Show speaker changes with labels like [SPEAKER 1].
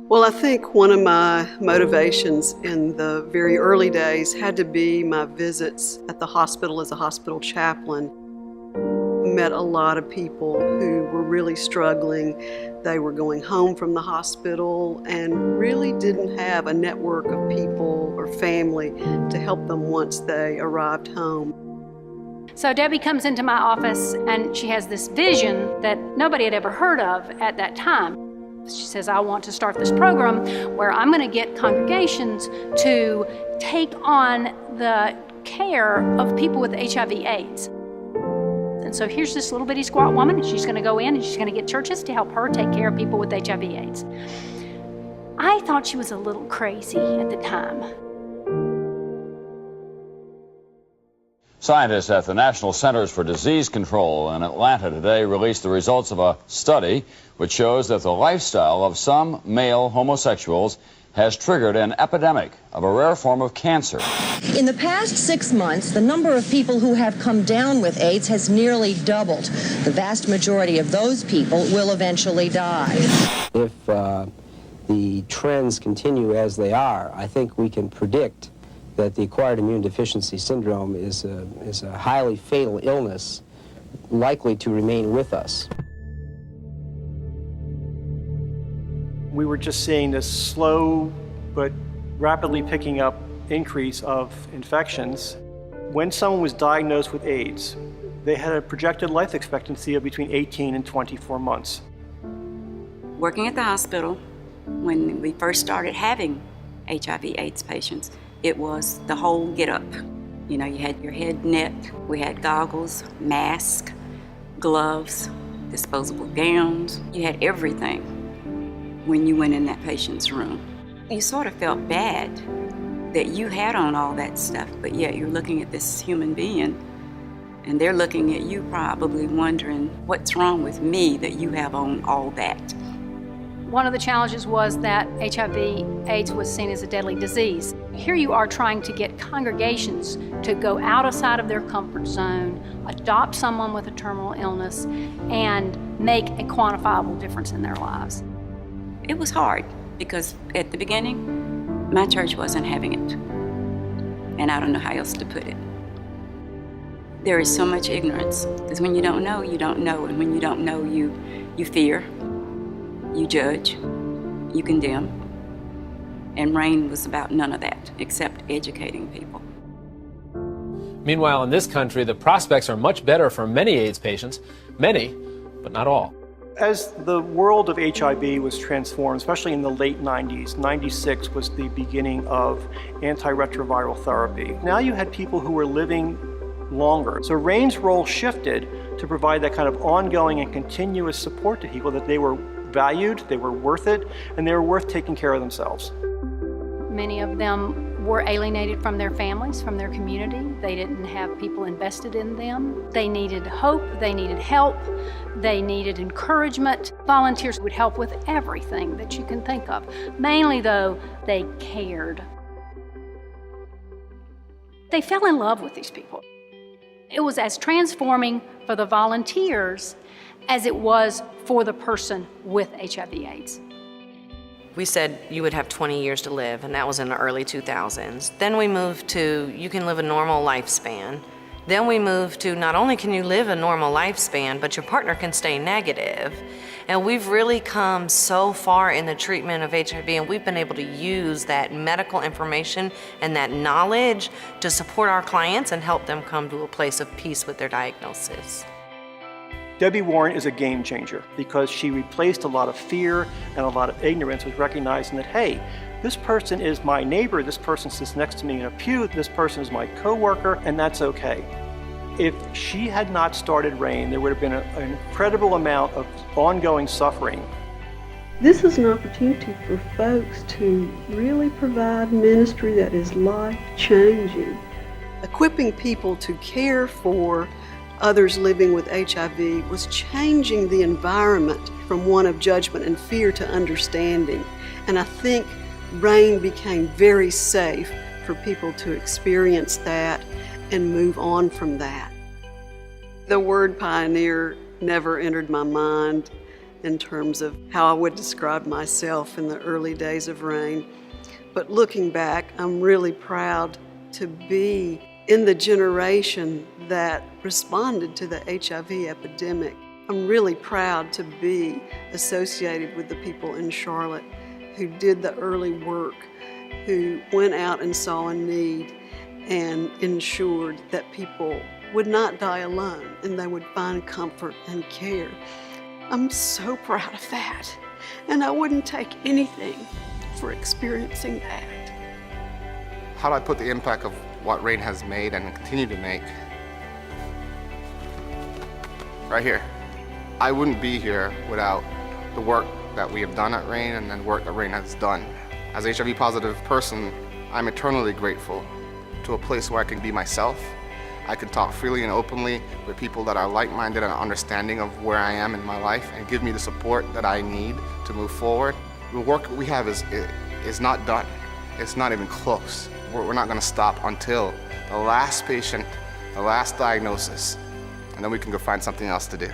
[SPEAKER 1] Well, I think one of my motivations in the very early days had to be my visits at the hospital as a hospital chaplain. Met a lot of people who were really struggling. They were going home from the hospital and really didn't have a network of people or family to help them once they arrived home.
[SPEAKER 2] So Debbie comes into my office and she has this vision that nobody had ever heard of at that time. She says, I want to start this program where I'm going to get congregations to take on the care of people with HIV/AIDS. And so here's this little bitty squat woman, and she's going to go in and she's going to get churches to help her take care of people with HIV/AIDS. I thought she was a little crazy at the time.
[SPEAKER 3] Scientists at the National Centers for Disease Control in Atlanta today released the results of a study which shows that the lifestyle of some male homosexuals has triggered an epidemic of a rare form of cancer.
[SPEAKER 4] In the past 6 months, the number of people who have come down with AIDS has nearly doubled. The vast majority of those people will eventually die.
[SPEAKER 5] If the trends continue as they are, I think we can predict that the acquired immune deficiency syndrome is a highly fatal illness likely to remain with us.
[SPEAKER 6] We were just seeing this slow but rapidly picking up increase of infections. When someone was diagnosed with AIDS, they had a projected life expectancy of between 18 and 24 months.
[SPEAKER 7] Working at the hospital, when we first started having HIV/AIDS patients, it was the whole get up. You know, you had your head net, we had goggles, mask, gloves, disposable gowns. You had everything when you went in that patient's room. You sort of felt bad that you had on all that stuff, but yet you're looking at this human being and they're looking at you probably wondering, what's wrong with me that you have on all that?
[SPEAKER 2] One of the challenges was that HIV/AIDS was seen as a deadly disease. Here you are trying to get congregations to go outside of their comfort zone, adopt someone with a terminal illness, and make a quantifiable difference in their lives.
[SPEAKER 7] It was hard because at the beginning, my church wasn't having it. And I don't know how else to put it. There is so much ignorance, because when you don't know, you don't know. And when you don't know, you fear, you judge, you condemn. And RAIN was about none of that, except educating people.
[SPEAKER 8] Meanwhile, in this country, the prospects are much better for many AIDS patients. Many, but not all.
[SPEAKER 6] As the world of HIV was transformed, especially in the late 90s, 96 was the beginning of antiretroviral therapy. Now you had people who were living longer. So RAIN's role shifted to provide that kind of ongoing and continuous support to people, that they were valued, they were worth it, and they were worth taking care of themselves.
[SPEAKER 2] Many of them were alienated from their families, from their community. They didn't have people invested in them. They needed hope, they needed help, they needed encouragement. Volunteers would help with everything that you can think of. Mainly though, they cared. They fell in love with these people. It was as transforming for the volunteers as it was for the person with HIV/AIDS.
[SPEAKER 9] We said you would have 20 years to live, and that was in the early 2000s. Then we moved to you can live a normal lifespan. Then we moved to not only can you live a normal lifespan, but your partner can stay negative. And we've really come so far in the treatment of HIV, and we've been able to use that medical information and that knowledge to support our clients and help them come to a place of peace with their diagnosis.
[SPEAKER 6] Debbie Warren is a game changer because she replaced a lot of fear and a lot of ignorance with recognizing that, hey, this person is my neighbor, this person sits next to me in a pew, this person is my coworker, and that's okay. If she had not started RAIN, there would have been an incredible amount of ongoing suffering.
[SPEAKER 1] This is an opportunity for folks to really provide ministry that is life-changing. Equipping people to care for others living with HIV was changing the environment from one of judgment and fear to understanding. And I think RAIN became very safe for people to experience that and move on from that. The word pioneer never entered my mind in terms of how I would describe myself in the early days of RAIN. But looking back, I'm really proud to be in the generation that responded to the HIV epidemic. I'm really proud to be associated with the people in Charlotte who did the early work, who went out and saw a need and ensured that people would not die alone and they would find comfort and care. I'm so proud of that, and I wouldn't take anything for experiencing that.
[SPEAKER 10] How do I put the impact of what RAIN has made and continue to make? Right here. I wouldn't be here without the work that we have done at RAIN and the work that RAIN has done. As a HIV positive person, I'm eternally grateful to a place where I can be myself. I can talk freely and openly with people that are like-minded and understanding of where I am in my life and give me the support that I need to move forward. The work we have is not done. It's not even close. We're not going to stop until the last patient, the last diagnosis, and then we can go find something else to do.